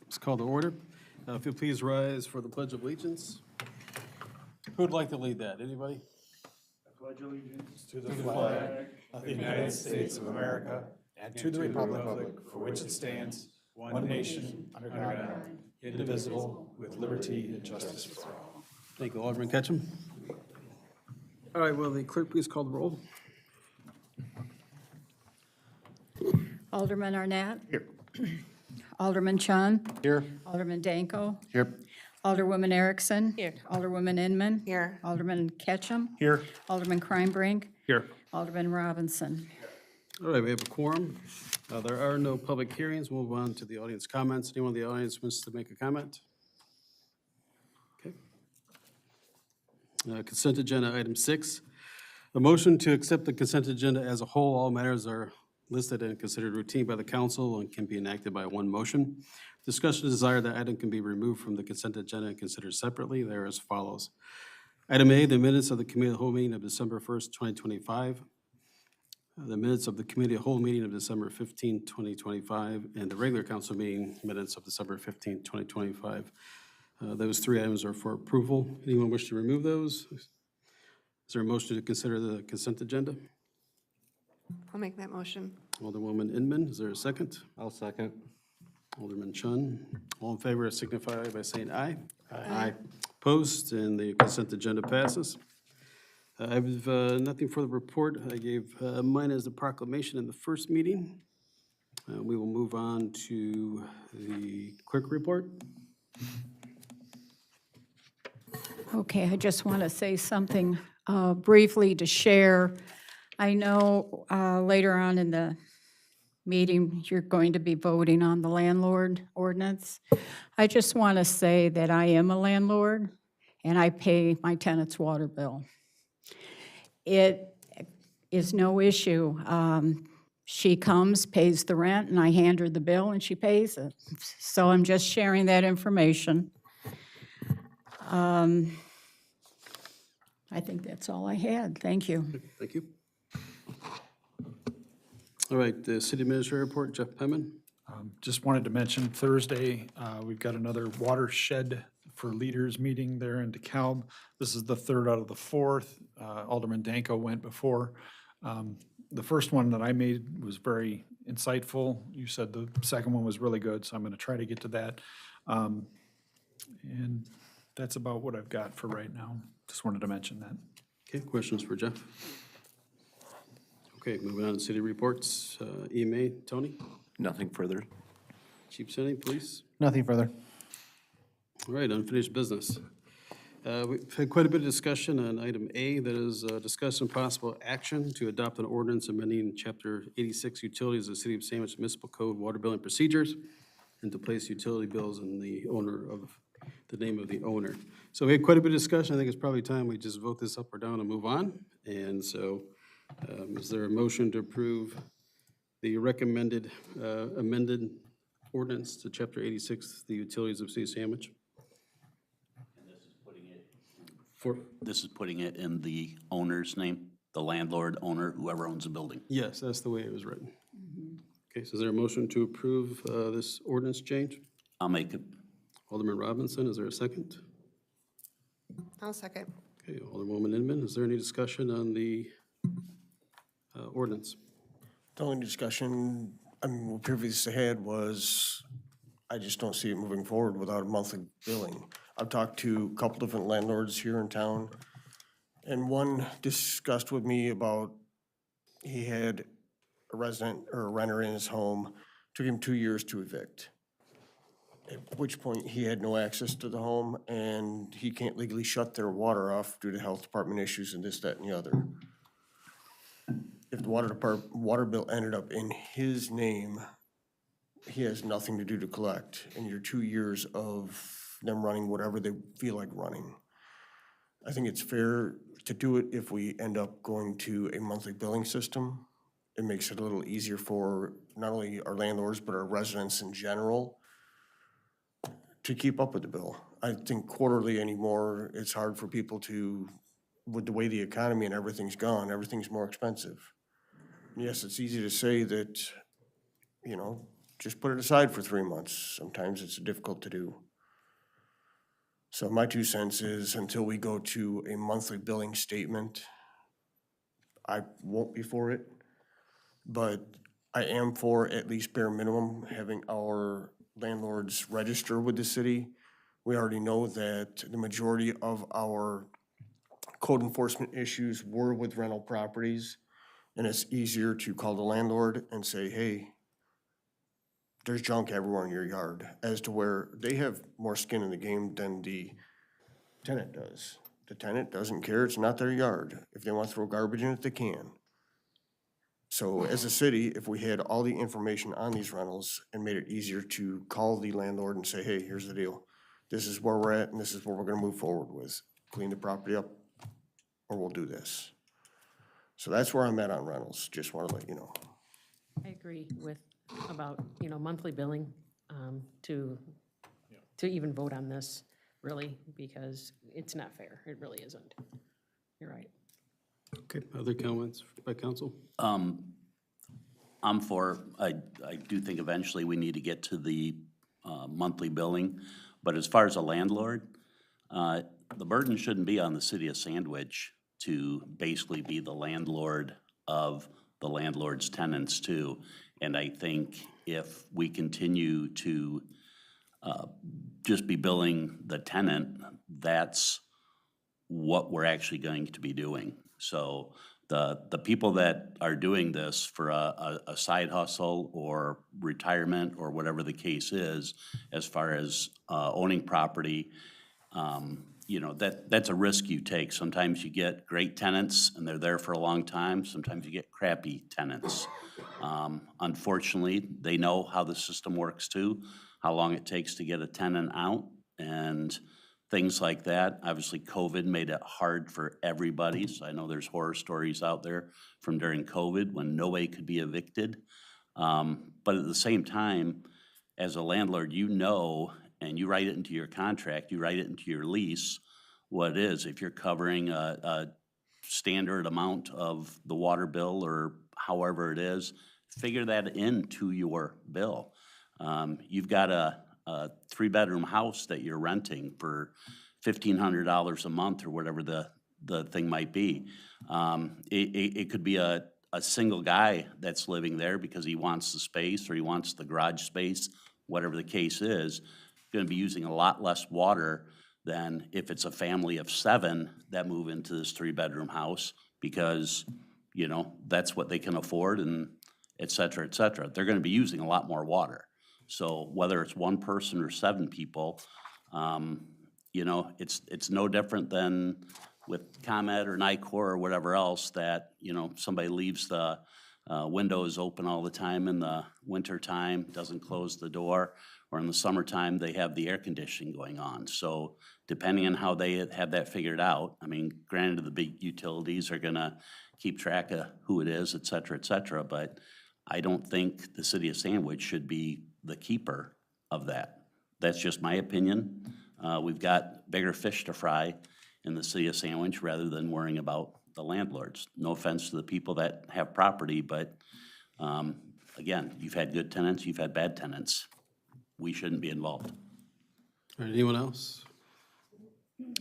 It's called to order. If you'll please rise for the Pledge of Allegiance. Who'd like to lead that? Anybody? To the flag of the United States of America and to the republic for which it stands, one nation, under God, indivisible, with liberty and justice for all. Thank you, Alderman Ketchum. All right, will the clerk please call the roll? Alderman Arnett. Here. Alderman Chun. Here. Alderman Danko. Here. Alderwoman Erickson. Here. Alderwoman Inman. Here. Alderman Ketchum. Here. Alderman Kreinbrink. Here. Alderman Robinson. All right, we have a quorum. There are no public hearings. We'll move on to the audience comments. Anyone in the audience wants to make a comment? Okay. Consent agenda, item 6. A motion to accept the consent agenda as a whole. All matters are listed and considered routine by the council and can be enacted by one motion. Discussion desired that item can be removed from the consent agenda and considered separately. They are as follows. Item A, the minutes of the committee of the whole meeting of December 1st, 2025. The minutes of the committee of the whole meeting of December 15, 2025, and the regular council meeting minutes of December 15, 2025. Those three items are for approval. Anyone wish to remove those? Is there a motion to consider the consent agenda? I'll make that motion. Alderwoman Inman, is there a second? I'll second. Alderman Chun. All in favor signify by saying aye. Aye. Opposed, and the consent agenda passes. I have nothing for the report. I gave mine as the proclamation in the first meeting. We will move on to the clerk report. Okay, I just want to say something briefly to share. I know later on in the meeting, you're going to be voting on the landlord ordinance. I just want to say that I am a landlord and I pay my tenant's water bill. It is no issue. She comes, pays the rent, and I hand her the bill and she pays it. So I'm just sharing that information. I think that's all I had. Thank you. Thank you. All right, the city administrator report, Jeff Penman. Just wanted to mention Thursday, we've got another watershed for leaders meeting there in DeKalb. This is the third out of the fourth. Alderman Danko went before. The first one that I made was very insightful. You said the second one was really good, so I'm going to try to get to that. And that's about what I've got for right now. Just wanted to mention that. Okay, questions for Jeff? Okay, moving on to city reports. EMA, Tony? Nothing further. Chief Senate, please. Nothing further. All right, unfinished business. We've had quite a bit of discussion on item A, that is discussion possible action to adopt an ordinance amending Chapter 86 Utilities of the City of Sandwich Municipal Code Water Billing Procedures and to place utility bills in the name of the owner. So we had quite a bit of discussion. I think it's probably time we just vote this up or down and move on. And so is there a motion to approve the recommended amended ordinance to Chapter 86, the Utilities of the City of Sandwich? This is putting it in the owner's name, the landlord, owner, whoever owns the building. Yes, that's the way it was written. Okay, so is there a motion to approve this ordinance change? I'll make it. Alderman Robinson, is there a second? I'll second. Okay, Alderwoman Inman, is there any discussion on the ordinance? The only discussion, we previously had was, I just don't see it moving forward without a monthly billing. I've talked to a couple different landlords here in town, and one discussed with me about he had a resident or a renter in his home, took him 2 years to evict. At which point he had no access to the home and he can't legally shut their water off due to health department issues and this, that, and the other. If the water bill ended up in his name, he has nothing to do to collect, and you're 2 years of them running whatever they feel like running. I think it's fair to do it if we end up going to a monthly billing system. It makes it a little easier for not only our landlords, but our residents in general to keep up with the bill. I think quarterly anymore, it's hard for people to, with the way the economy and everything's gone, everything's more expensive. Yes, it's easy to say that, you know, just put it aside for 3 months. Sometimes it's difficult to do. So my 2 cents is until we go to a monthly billing statement, I won't be for it. But I am for at least bare minimum having our landlords register with the city. We already know that the majority of our code enforcement issues were with rental properties. And it's easier to call the landlord and say, hey, there's junk everywhere in your yard, as to where they have more skin in the game than the tenant does. The tenant doesn't care, it's not their yard. If they want to throw garbage in it, they can. So as a city, if we had all the information on these rentals and made it easier to call the landlord and say, hey, here's the deal. This is where we're at and this is what we're gonna move forward with. Clean the property up or we'll do this. So that's where I'm at on rentals, just wanna let you know. I agree with about, monthly billing, to even vote on this, really, because it's not fair. It really isn't. You're right. Okay, other comments by council? I'm for, I do think eventually we need to get to the monthly billing. But as far as a landlord, the burden shouldn't be on the city of Sandwich to basically be the landlord of the landlord's tenants too. And I think if we continue to just be billing the tenant, that's what we're actually going to be doing. So the people that are doing this for a side hustle or retirement or whatever the case is, as far as owning property, that's a risk you take. Sometimes you get great tenants and they're there for a long time. Sometimes you get crappy tenants. Unfortunately, they know how the system works too, how long it takes to get a tenant out and things like that. Obviously, COVID made it hard for everybody. So I know there's horror stories out there from during COVID when nobody could be evicted. But at the same time, as a landlord, and you write it into your contract, you write it into your lease, what it is. If you're covering a standard amount of the water bill or however it is, figure that into your bill. You've got a 3-bedroom house that you're renting for $1,500 a month or whatever the thing might be. It could be a single guy that's living there because he wants the space or he wants the garage space, whatever the case is, going to be using a lot less water than if it's a family of 7 that move into this 3-bedroom house because, that's what they can afford and et cetera, et cetera. They're going to be using a lot more water. So whether it's 1 person or 7 people, it's no different than with ComEd or NICOR or whatever else that, somebody leaves the windows open all the time in the winter time, doesn't close the door, or in the summertime, they have the air conditioning going on. So depending on how they have that figured out, granted the big utilities are gonna keep track of who it is, et cetera, but I don't think the city of Sandwich should be the keeper of that. That's just my opinion. We've got bigger fish to fry in the city of Sandwich rather than worrying about the landlords. No offense to the people that have property, but again, you've had good tenants, you've had bad tenants. We shouldn't be involved. All right, anyone else?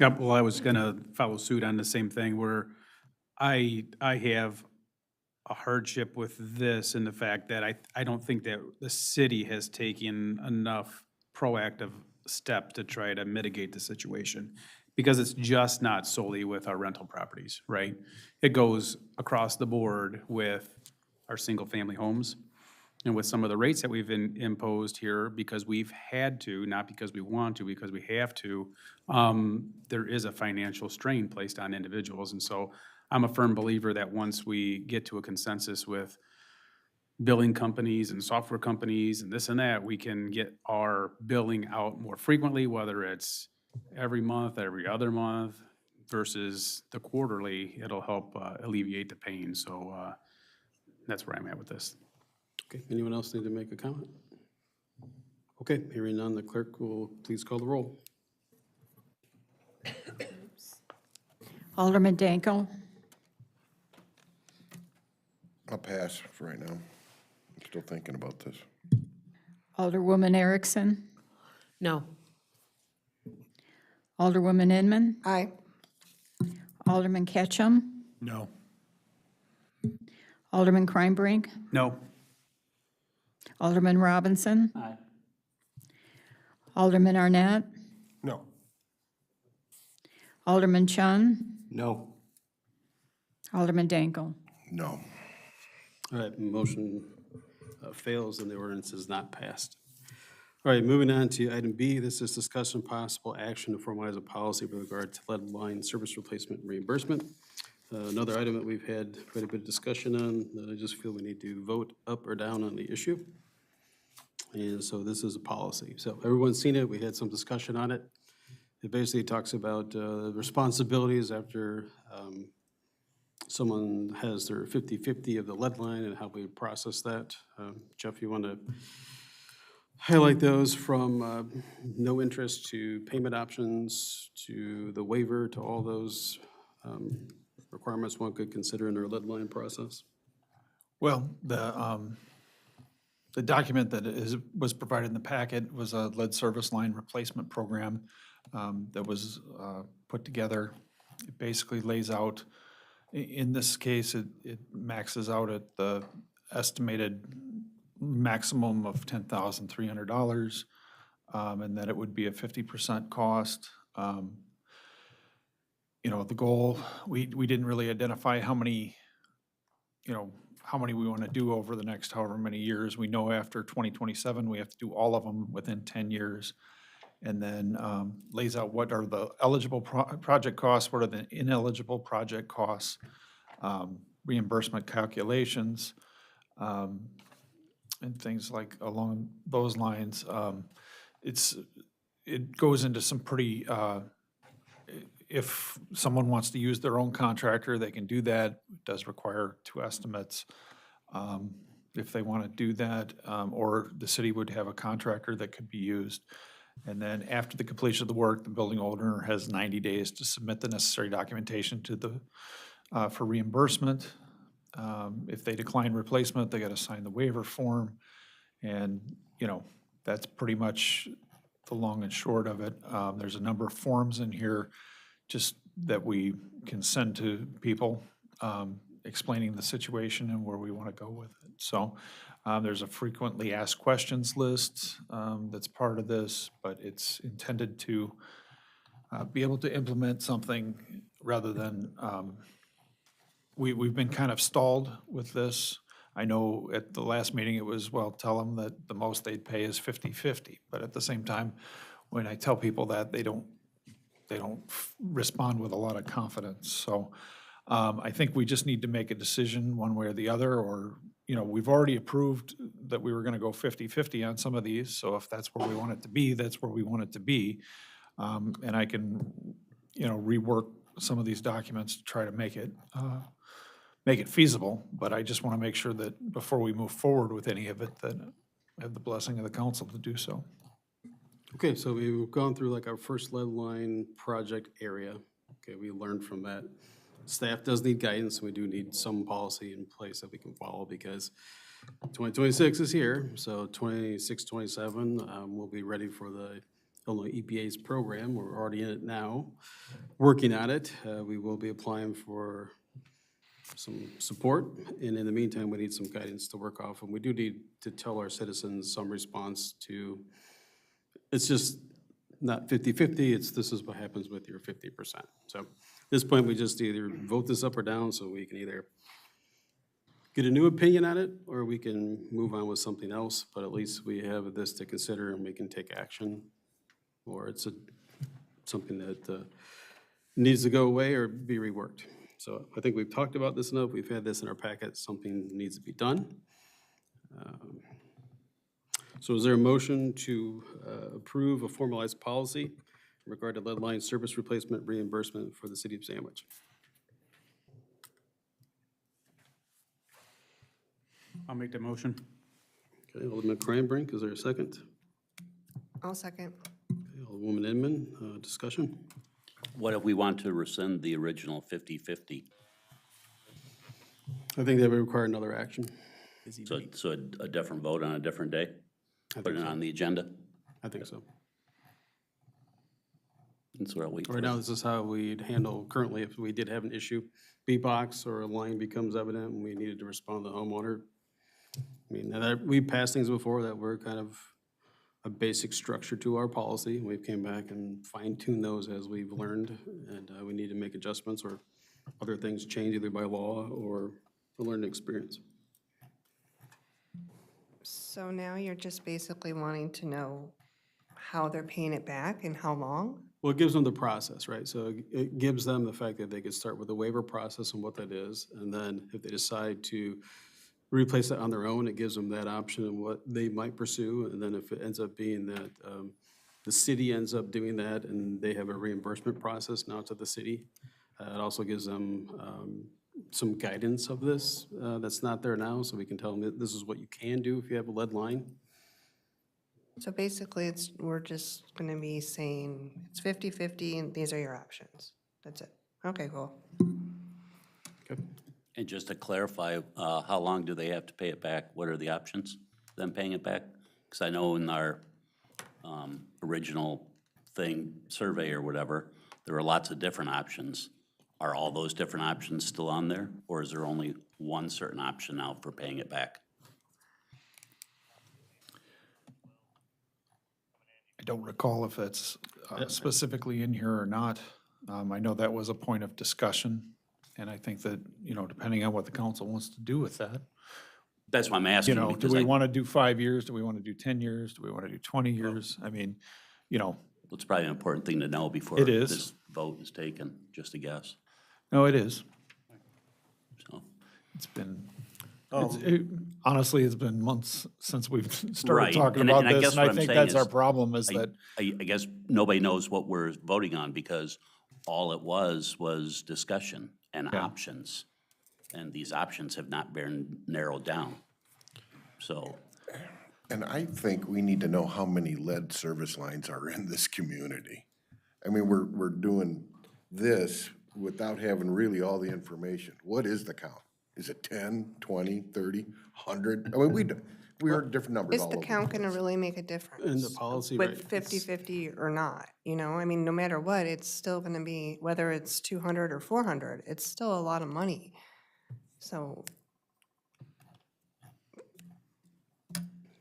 Yep, well, I was gonna follow suit on the same thing where I have a hardship with this in the fact that I don't think that the city has taken enough proactive steps to try to mitigate the situation. Because it's just not solely with our rental properties, right? It goes across the board with our single-family homes and with some of the rates that we've imposed here because we've had to, not because we want to, because we have to, there is a financial strain placed on individuals. And so I'm a firm believer that once we get to a consensus with billing companies and software companies and this and that, we can get our billing out more frequently, whether it's every month, every other month versus the quarterly. It'll help alleviate the pain. So that's where I'm at with this. Okay, anyone else need to make a comment? Okay, hearing none, the clerk will please call the roll. Alderman Danko, I'll pass for right now. I'm still thinking about this. Alderwoman Erickson, No. Alderwoman Inman, Aye. Alderman Ketchum, No. Alderman Kreinbrink, No. Alderman Robinson, Aye. Alderman Arnett, No. Alderman Chun, No. Alderman Danko. No. All right, motion fails and the ordinance is not passed. All right, moving on to item B, this is discussion possible action to formalize a policy with regard to lead line service replacement reimbursement. Another item that we've had quite a bit of discussion on, that I just feel we need to vote up or down on the issue. And so this is a policy. So everyone's seen it, we had some discussion on it. It basically talks about responsibilities after someone has their 50/50 of the lead line and how we process that. Jeff, you want to highlight those from no interest to payment options to the waiver to all those requirements one could consider in their lead line process? Well, the document that was provided in the packet was a lead service line replacement program that was put together. It basically lays out, in this case, it maxes out at the estimated maximum of $10,300, and that it would be a 50% cost. You know, the goal, we didn't really identify how many we want to do over the next however many years. We know after 2027, we have to do all of them within 10 years. And then lays out what are the eligible project costs, what are the ineligible project costs, reimbursement calculations, and things like along those lines. It goes into some pretty, if someone wants to use their own contractor, they can do that. It does require 2 estimates if they want to do that, or the city would have a contractor that could be used. And then after the completion of the work, the building owner has 90 days to submit the necessary documentation to for reimbursement. If they decline replacement, they got to sign the waiver form. And, you know, that's pretty much the long and short of it. There's a number of forms in here just that we can send to people explaining the situation and where we want to go with it. So there's a frequently asked questions list that's part of this, but it's intended to be able to implement something rather than, we've been kind of stalled with this. I know at the last meeting it was, well, tell them that the most they'd pay is 50/50. But at the same time, when I tell people that, they don't respond with a lot of confidence. So I think we just need to make a decision one way or the other, or, you know, we've already approved that we were gonna go 50/50 on some of these, so if that's where we want it to be, that's where we want it to be. And I can, you know, rework some of these documents to try to make it feasible, but I just wanna make sure that before we move forward with any of it, that I have the blessing of the council to do so. Okay, so we've gone through like our first lead line project area. Okay, we learned from that. Staff does need guidance, we do need some policy in place that we can follow because 2026 is here, so 26, 27, we'll be ready for the Illinois EPA's program. We're already in it now, working on it. We will be applying for some support, and in the meantime, we need some guidance to work off, and we do need to tell our citizens some response to, it's just not 50/50, it's this is what happens with your 50%. So at this point, we just either vote this up or down, so we can either get a new opinion on it, or we can move on with something else, but at least we have this to consider and we can take action. Or it's something that needs to go away or be reworked. So I think we've talked about this enough, we've had this in our packet, something needs to be done. So is there a motion to approve a formalized policy in regard to lead line service replacement reimbursement for the city of Sandwich? I'll make the motion. Okay, Alderman Kreinbrink, is there a second? I'll second. Okay, Alderwoman Inman, discussion? What if we want to rescind the original 50/50? I think that would require another action. So a different vote on a different day? Put it on the agenda. I think so. That's what I'll wait for. Right now, this is how we'd handle currently if we did have an issue. B-box or a line becomes evident and we needed to respond to the homeowner. I mean, we passed things before that were kind of a basic structure to our policy. We've came back and fine-tuned those as we've learned, and we need to make adjustments or other things change either by law or a learned experience. So now you're just basically wanting to know how they're paying it back and how long? Well, it gives them the process, right? So it gives them the fact that they could start with a waiver process and what that is. And then if they decide to replace it on their own, it gives them that option and what they might pursue. And then if it ends up being that the city ends up doing that and they have a reimbursement process now to the city, it also gives them some guidance of this that's not there now. So we can tell them that this is what you can do if you have a lead line. So basically, we're just going to be saying it's 50/50 and these are your options. That's it. Okay, cool. Okay. And just to clarify, how long do they have to pay it back? What are the options, them paying it back? Because I know in our original survey or whatever, there were lots of different options. Are all those different options still on there? Or is there only one certain option now for paying it back? I don't recall if it's specifically in here or not. I know that was a point of discussion, and I think that, depending on what the council wants to do with that, That's why I'm asking. do because we I- want to do 5 years? Do we want to do 10 years? Do we want to do 20 years? I mean, It's probably an important thing to know before It is. this vote is taken, just a guess. no, it is. So, It's been, honestly, it's been months since we've started Right, talking and- about and I this, guess and what I I'm think saying that's our is problem, is that, I guess nobody knows what we're voting on because all it was discussion and Yeah. options. And these options have not been narrowed down. So, And I think we need to know how many lead service lines are in this community. I mean, we're doing this without having really all the information. What is the count? Is it 10, 20, 30, 100? I mean, we heard different numbers Is all the over. count going to really make a difference? In the policy, right, With 50/50 or not, I mean, no matter what, it's still going to be, whether it's 200 or 400, it's still a lot of money. So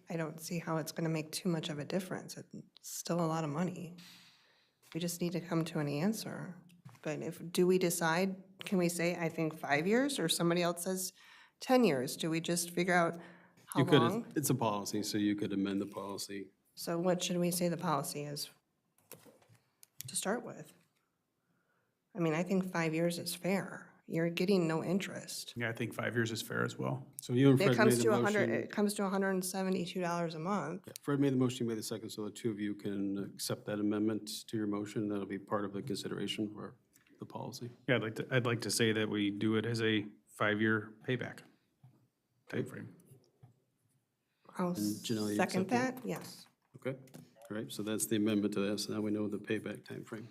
I don't see how it's going to make too much of a difference. It's still a lot of money. We just need to come to an answer. But do we decide, can we say, I think 5 years, or somebody else says 10 years? Do we just figure out how You could, long? it's a policy, so you could amend the policy. So what should we say the policy is to start with? I mean, I think 5 years is fair. You're getting no interest. Yeah, I think 5 years is fair as well. So you and It Fred made comes the to 100, motion. it comes to $172 a month. Fred made the motion, you made the second, so the two of you can accept that amendment to your motion. That'll be part of the consideration for the policy. Yeah, I'd like to say that we do it as a 5-year payback timeframe. I'll Janelle, you second accept that, yes. Okay, all right, so that's the amendment to that, so now we know the payback timeframe.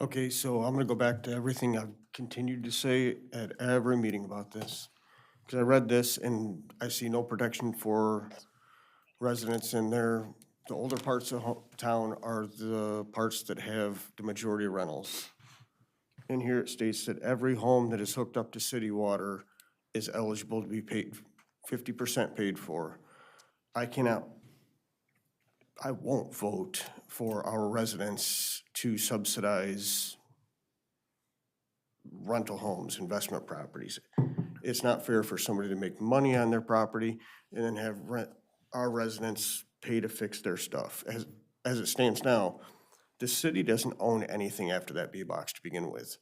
Okay, so I'm gonna go back to everything I've continued to say at every meeting about this. Because I read this and I see no protection for residents in there. The older parts of town are the parts that have the majority of rentals. In here it states that every home that is hooked up to city water is eligible to be paid, 50% paid for. I won't vote for our residents to subsidize rental homes, investment properties. It's not fair for somebody to make money on their property and then have our residents pay to fix their stuff. As it stands now, the city doesn't own anything after that B-box to begin with.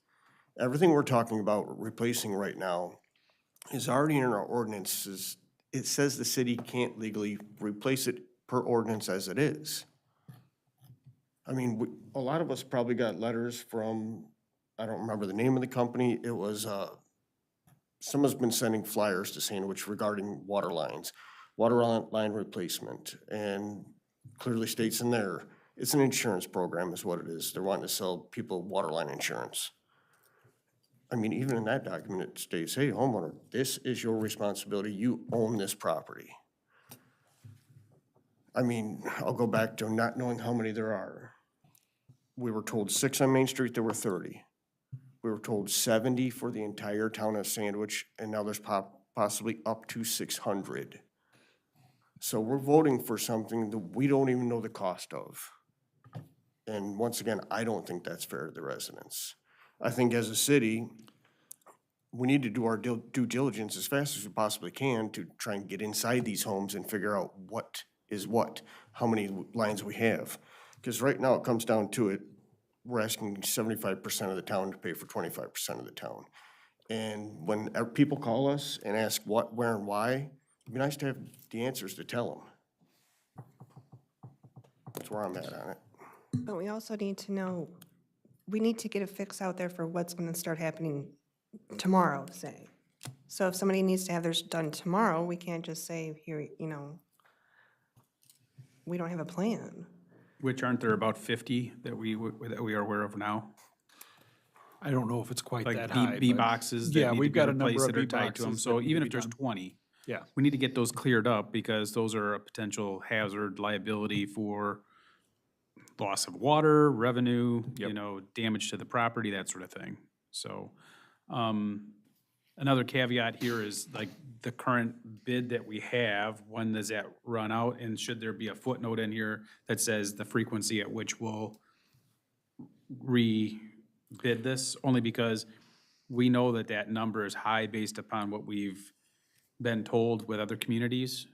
Everything we're talking about replacing right now is already in our ordinances. It says the city can't legally replace it per ordinance as it is. I mean, a lot of us probably got letters from, I don't remember the name of the company. It was, someone's been sending flyers to Sandwich regarding water lines, line replacement, and clearly states in there, it's an insurance program is what it is. They're wanting to sell people water line insurance. I mean, even in that document, it states, hey, homeowner, this is your responsibility. You own this property. I mean, I'll go back to not knowing how many there are. We were told 6 on Main Street, there were 30. We were told 70 for the entire town of Sandwich, and now there's possibly up to 600. So we're voting for something that we don't even know the cost of. And once again, I don't think that's fair to the residents. I think as a city, we need to do our due diligence as fast as we possibly can to try and get inside these homes and figure out what is what, how many lines we have. Because right now, it comes down to it, we're asking 75% of the town to pay for 25% of the town. And when people call us and ask what, where, and why, it'd be nice to have the answers to tell them. That's where I'm at on it. But we also need to know, we need to get a fix out there for what's going to start happening tomorrow, say. So if somebody needs to have theirs done tomorrow, we can't just say, here, you know, we don't have a plan. Which aren't there about 50 that we are aware of now? I don't know if it's quite Like that high. B but- boxes Yeah, that need we've to be got a number replaced of that are tied to them. B-boxes So that need even to if be there's done. 20, Yeah, we need to get those cleared up because those are a potential hazard liability for loss of water, revenue, you know, damage to the property, that sort of thing. So, another caveat here is like the current bid that we have, when does that run out? And should there be a footnote in here that says the frequency at which we'll re-bid this? Only because we know that that number is high based upon what we've been told with other communities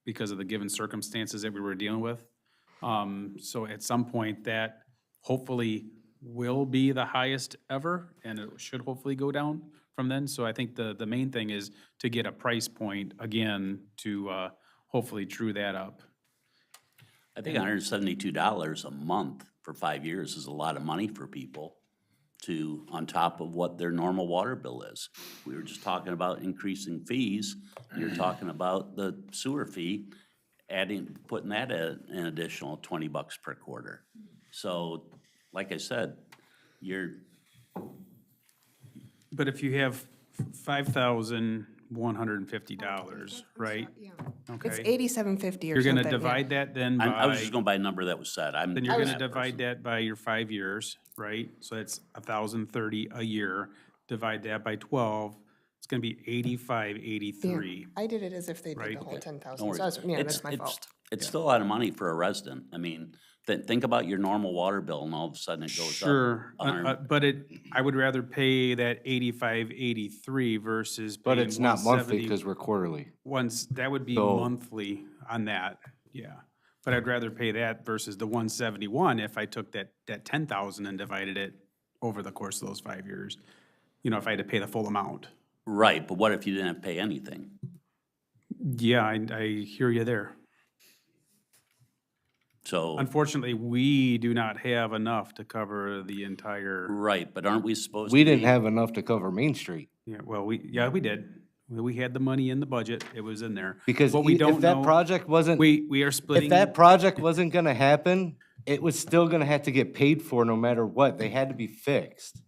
because of the given circumstances that we were dealing with. So at some point, that hopefully will be the highest ever, and it should hopefully go down from then. So I think the main thing is to get a price point, again, to hopefully true that up. I think $172 a month for 5 years is a lot of money for people to, on top of what their normal water bill is. We were just talking about increasing fees. You're talking about the sewer fee, putting that at an additional $20 per quarter. So, like I said, But if you have $5,150, right? It's Okay. $87.50 or You're something. gonna divide that then I was just by, going by a number that was said. then you're gonna divide that by your 5 years, right? So that's 1,030 a year. Divide that by 12, it's gonna be 8583. I did it as if they did Right. the whole Okay. 10,000. Don't worry. So that's, yeah, It's- that's my it's- fault. It's still a lot of money for a resident. I mean, think about your normal water bill and all of a sudden it goes up. Sure, 100. but I would rather pay that 8583 versus But paying it's not monthly 170. because we're quarterly. That would be So- monthly on that, yeah. But I'd rather pay that versus the 171 if I took that 10,000 and divided it over the course of those 5 years. You know, if I had to pay the full amount. Right, but what if you didn't have to pay anything? Yeah, I hear you there. So, Unfortunately, we do not have enough to cover the entire, right, but aren't we supposed to We didn't be- have enough to cover Main Street. yeah, well, we did. We had the money in the budget, it was in there. Because What we don't if that know- project wasn't, We are splitting. if that project wasn't gonna happen, it was still gonna have to get paid for no matter what. They had to be fixed.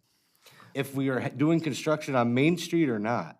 If we are doing construction on Main Street or not.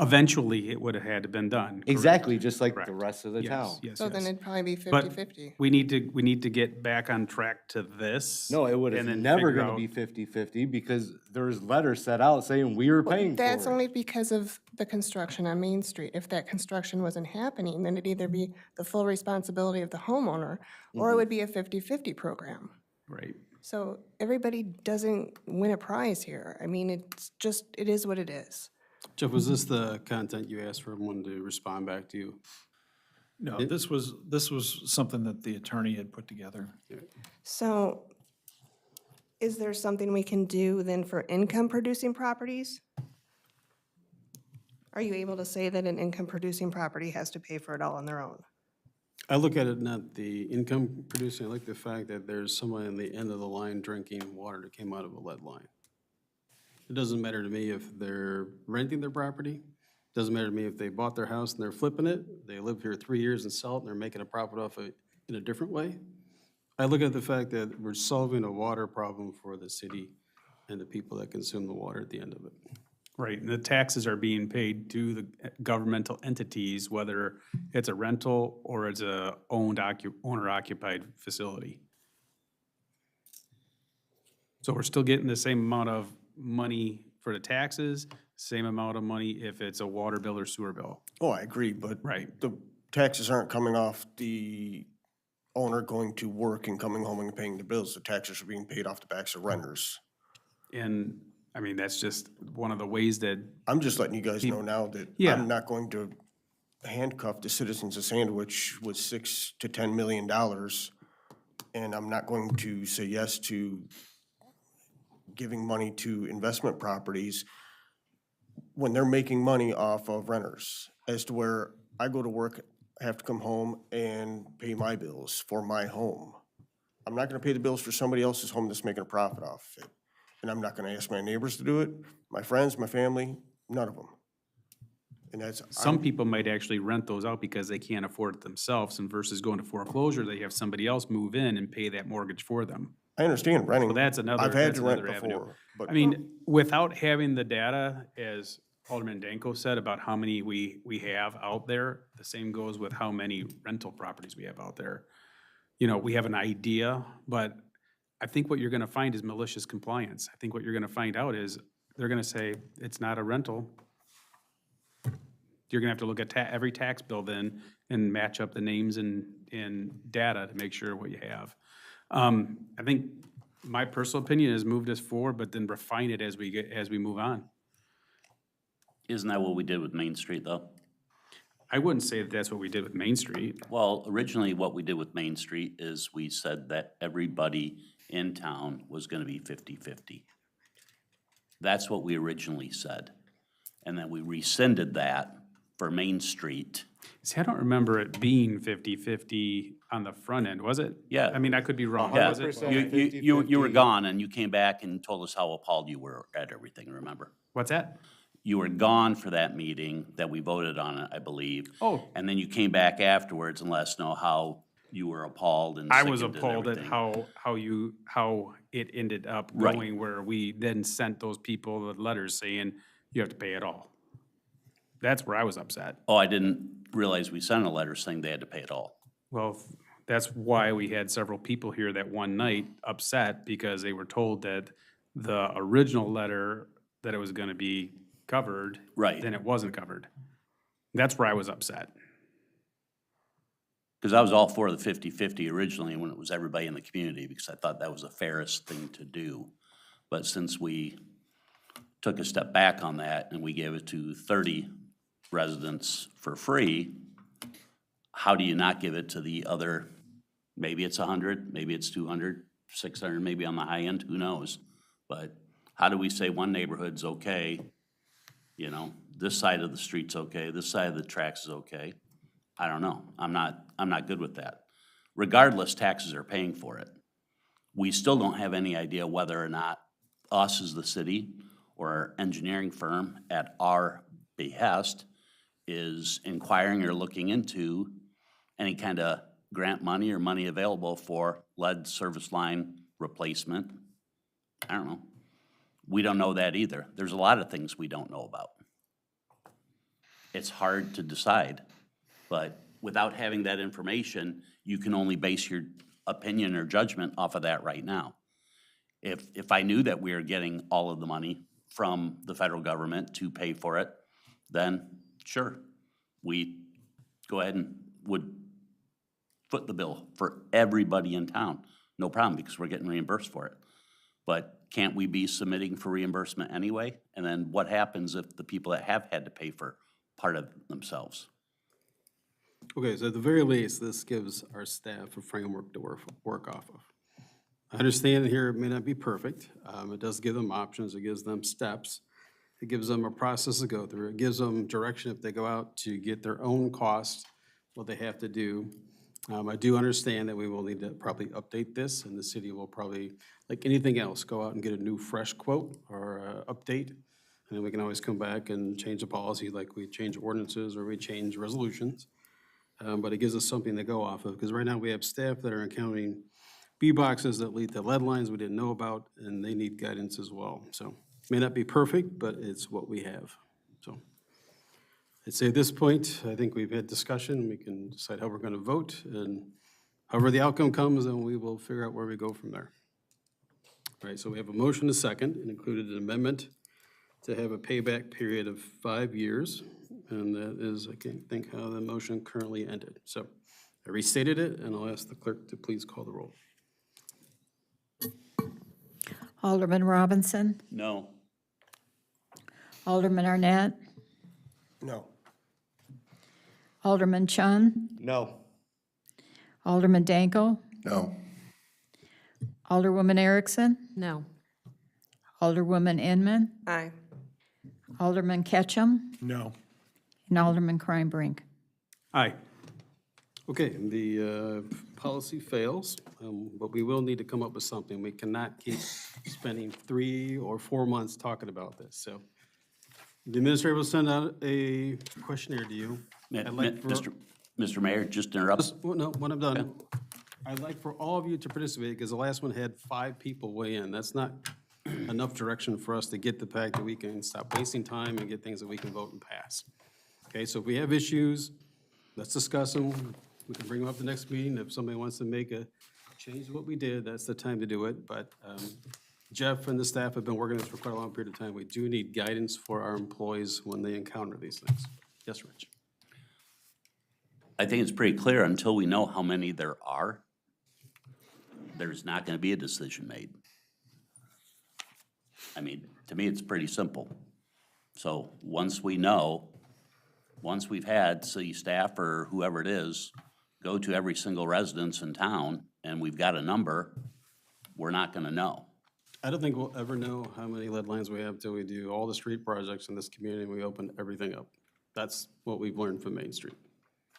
Eventually, it would have had to been done. correct? Exactly, just like the Correct. rest of the Yes, town. yes, So then yes. it'd probably be But 50/50. we need to get back on track to this. No, it would have and then never figure gonna out- be 50-50 because there's letters set out saying we were paying for it. That's only because of the construction on Main Street. If that construction wasn't happening, then it'd either be the full responsibility of the homeowner, or it would be a 50/50 program. Right. So everybody doesn't win a prize here. I mean, it's just, it is what it is. Jeff, was this the content you asked for everyone to respond back to you? no, this was something that the attorney had put together. So is there something we can do then for income-producing properties? Are you able to say that an income-producing property has to pay for it all on their own? I look at it not the income producing, I like the fact that there's someone in the end of the line drinking water that came out of a lead line. It doesn't matter to me if they're renting their property. Doesn't matter to me if they bought their house and they're flipping it. They live here 3 years and sell it and they're making a profit off it in a different way. I look at the fact that we're solving a water problem for the city and the people that consume the water at the end of it. Right, and the taxes are being paid to the governmental entities, whether it's a rental or it's a owner-occupied facility. So we're still getting the same amount of money for the taxes, same amount of money if it's a water bill or sewer bill. Oh, I agree, but Right. the taxes aren't coming off the owner going to work and coming home and paying the bills. The taxes are being paid off the backs of renters. And, I mean, that's just one of the ways that, I'm just letting you guys know now that Yeah. I'm not going to handcuff the citizens of Sandwich with $6 to $10 million. And I'm not going to say yes to giving money to investment properties when they're making money off of renters, as to where I go to work, have to come home and pay my bills for my home. I'm not gonna pay the bills for somebody else's home that's making a profit off of it. And I'm not gonna ask my neighbors to do it, my friends, my family, none of them. And that's, some people might actually rent those out because they can't afford it themselves, and versus going to foreclosure, they have somebody else move in and pay that mortgage for them. I understand renting. So that's another, I've had that's to rent another avenue. before, but I mean, without having the data, as Alderman Danko said, about how many we have out there, the same goes with how many rental properties we have out there. You know, we have an idea, but I think what you're gonna find is malicious compliance. I think what you're gonna find out is, they're gonna say, it's not a rental. You're gonna have to look at every tax bill then and match up the names and data to make sure what you have. I think my personal opinion is move this forward, but then refine it as we move on. Isn't that what we did with Main Street, though? I wouldn't say that that's what we did with Main Street. Well, originally, what we did with Main Street is we said that everybody in town was gonna be 50-50. That's what we originally said. And then we rescinded that for Main Street. See, I don't remember it being 50-50 on the front end, was it? Yeah. I mean, I could be wrong, Yeah, was it? 100%. you were 50-50. gone, and you came back and told us how appalled you were at everything, remember? What's that? You were gone for that meeting that we voted on it, I believe. Oh. And then you came back afterwards and let us know how you were appalled and I was sickened and appalled at everything. how it ended up Right. going, where we then sent those people the letters saying, you have to pay it all. That's where I was upset. Oh, I didn't realize we sent a letter saying they had to pay it all. Well, that's why we had several people here that one night upset, because they were told that the original letter, that it was gonna be covered. Right. Then it wasn't covered. That's where I was upset. Because I was all for the 50-50 originally when it was everybody in the community, because I thought that was the fairest thing to do. But since we took a step back on that and we gave it to 30 residents for free, how do you not give it to the other, maybe it's 100, maybe it's 200, 600, maybe on the high end, who knows? But how do we say one neighborhood's okay, you know, this side of the street's okay, this side of the tracks is okay? I don't know. I'm not good with that. Regardless, taxes are paying for it. We still don't have any idea whether or not us as the city or our engineering firm at our behest is inquiring or looking into any kind of grant money or money available for lead service line replacement. I don't know. We don't know that either. There's a lot of things we don't know about. It's hard to decide, but without having that information, you can only base your opinion or judgment off of that right now. If I knew that we were getting all of the money from the federal government to pay for it, then sure, we go ahead and would foot the bill for everybody in town. No problem, because we're getting reimbursed for it. But can't we be submitting for reimbursement anyway? And then what happens if the people that have had to pay for part of it themselves? Okay, so at the very least, this gives our staff a framework to work off of. I understand here it may not be perfect. It does give them options, it gives them steps. It gives them a process to go through. It gives them direction if they go out to get their own cost, what they have to do. I do understand that we will need to probably update this, and the city will probably, like anything else, go out and get a new fresh quote or update. And then we can always come back and change the policy like we change ordinances or we change resolutions. But it gives us something to go off of, because right now we have staff that are encountering B boxes that lead to lead lines we didn't know about, and they need guidance as well. So May not be perfect, but it's what we have. So I'd say at this point, I think we've had discussion. We can decide how we're going to vote, and however the outcome comes, then we will figure out where we go from there. All right, so we have a motion to second, and included an amendment to have a payback period of 5 years, and that is, I can't think how the motion currently ended. So I restated it, and I'll ask the clerk to please call the roll. Alderman Robinson, No. Alderman Arnett, No. Alderman Chun, No. Alderman Danko, No. Alderwoman Erickson, No. Alderwoman Inman, Aye. Alderman Ketchum, No. and Alderman Kreinbrink. Aye. Okay, the policy fails, but we will need to come up with something. We cannot keep spending 3 or 4 months talking about this, so. The administrator will send out a questionnaire to you. I'd like for- Mr. Mayor, just interrupt. Well, no, when I'm done, I'd like for all of you to participate, because the last one had 5 people weigh in. That's not enough direction for us to get the fact that we can stop wasting time and get things that we can vote and pass. Okay, so if we have issues, let's discuss them. We can bring them up the next meeting. If somebody wants to make a change to what we did, that's the time to do it. But Jeff and the staff have been working this for quite a long period of time. We do need guidance for our employees when they encounter these things. Yes, Rich? I think it's pretty clear, until we know how many there are, there's not gonna be a decision made. I mean, to me, it's pretty simple. So once we know, once we've had city staff or whoever it is go to every single residence in town and we've got a number, we're not gonna know. I don't think we'll ever know how many lead lines we have until we do all the street projects in this community and we open everything up. That's what we've learned from Main Street,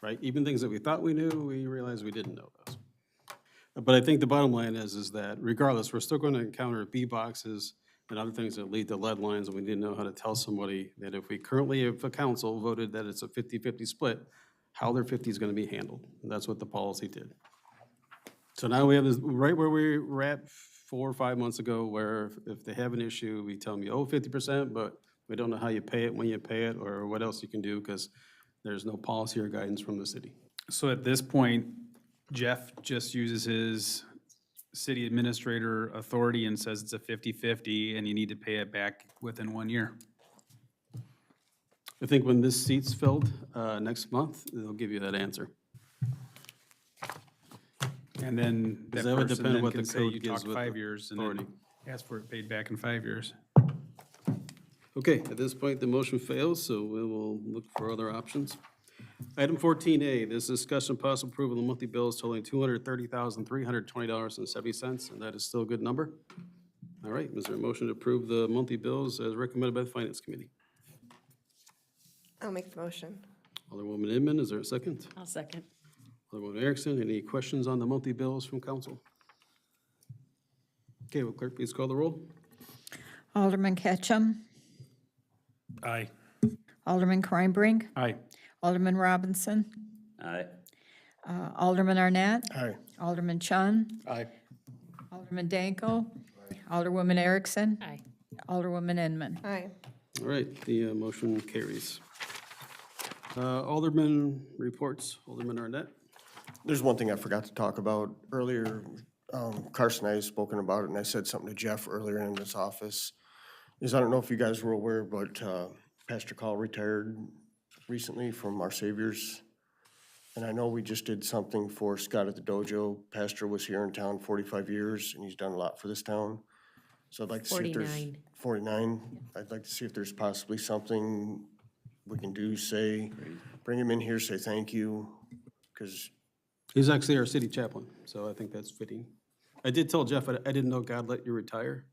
right? Even things that we thought we knew, we realized we didn't know those. But I think the bottom line is that regardless, we're still going to encounter B boxes and other things that lead to lead lines, and we didn't know how to tell somebody that if a council voted that it's a 50-50 split, how their 50 is going to be handled. And that's what the policy did. So now we have this, right where we were at 4 or 5 months ago, where if they have an issue, we tell them, you owe 50%, but we don't know how you pay it, when you pay it, or what else you can do, because there's no policy or guidance from the city. So at this point, Jeff just uses his city administrator authority and says it's a 50-50 and you need to pay it back within 1 year. I think when this seat's filled next month, they'll give you that answer. And then that that would person depend then what can the say code you gives talked with 5 the years and then authority. ask for it paid back in 5 years. Okay, at this point, the motion fails, so we will look for other options. Item 14A, this is discussion possible approval of the monthly bills totaling $230,320.70, and that is still a good number. All right, is there a motion to approve the monthly bills as recommended by the Finance Committee? I'll make the motion. Alderwoman Inman, is there a second? I'll second. Alderwoman Erickson, any questions on the monthly bills from council? Okay, will clerk please call the roll? Alderman Ketchum, Aye. Alderman Kreinbrink, Aye. Alderman Robinson, Aye. Alderman Arnett, Aye. Alderman Chun, Aye. Alderman Danko, Alderwoman Erickson, Aye. Alderwoman Inman. Aye. All right, the motion carries. Alderman reports, Alderman Arnett. There's one thing I forgot to talk about earlier. Carson and I have spoken about it, and I said something to Jeff earlier in this office. I don't know if you guys were aware, but Pastor Call retired recently from Our Saviors. And I know we just did something for Scott at the dojo. Pastor was here in town 45 years, and he's done a lot for this town. So I'd like to see if there's. 49. 49. I'd like to see if there's possibly something we can do, say, bring him in here, say thank you, because He's actually our city chaplain, so I think that's fitting. I did tell Jeff, I didn't know God let you retire.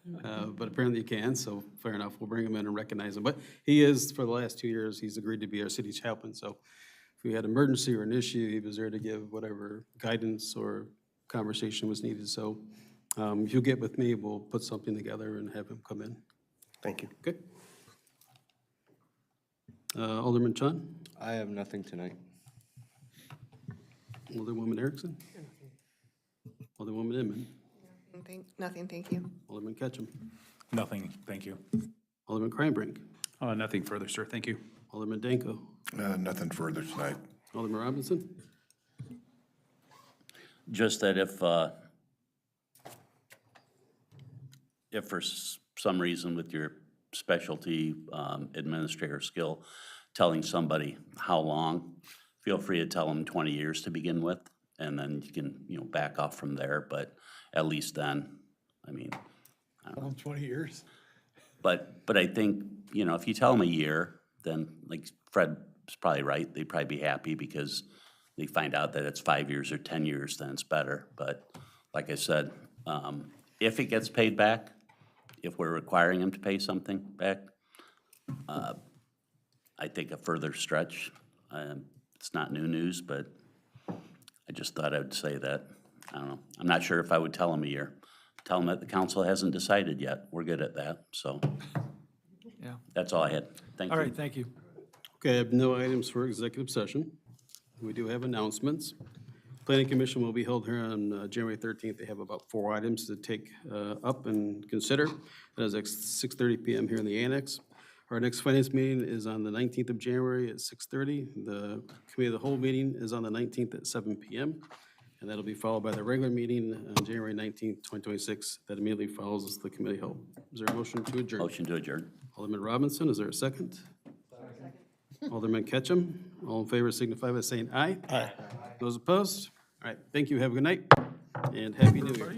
But apparently you can, so fair enough, we'll bring him in and recognize him. But he is, for the last 2 years, he's agreed to be our city chaplain, so if we had an emergency or an issue, he was there to give whatever guidance or conversation was needed. So if you get with me, we'll put something together and have him come in. thank you. Okay? Alderman Chun, I have nothing tonight. Alderwoman Erickson, Alderwoman Inman. Nothing, thank you. Alderman Ketchum. Nothing, thank you. Alderman Kreinbrink. Nothing further, sir. Thank you. Alderman Danko. Nothing further tonight. Alderman Robinson. Just that if for some reason with your specialty administrator skill, telling somebody how long, feel free to tell them 20 years to begin with, and then you can, back off from there, but at least then, I mean, 20 years? but I think, if you tell them a year, then like Fred's probably right, they'd probably be happy because they find out that it's 5 years or 10 years, then it's better. But like I said, if it gets paid back, if we're requiring them to pay something back, I think a further stretch, it's not new news, but I just thought I would say that. I don't know. I'm not sure if I would tell them a year. Tell them that the council hasn't decided yet. We're good at that, so. Yeah. That's all I had. Thank you. All right, thank you. Okay, I have no items for executive session. We do have announcements. Planning Commission will be held here on January 13th. They have about 4 items to take up and consider. That is at 6:30 PM here in the annex. Our next finance meeting is on the 19th of January at 6:30. The committee of the whole meeting is on the 19th at 7 PM. And that'll be followed by the regular meeting on January 19th, 2026. That immediately follows the committee held. Is there a motion to adjourn? Motion to adjourn. Alderman Robinson, is there a second? Alderman Ketchum, all in favor signify by saying aye. Aye. Those opposed? All right, thank you, have a good night, and Happy New Year.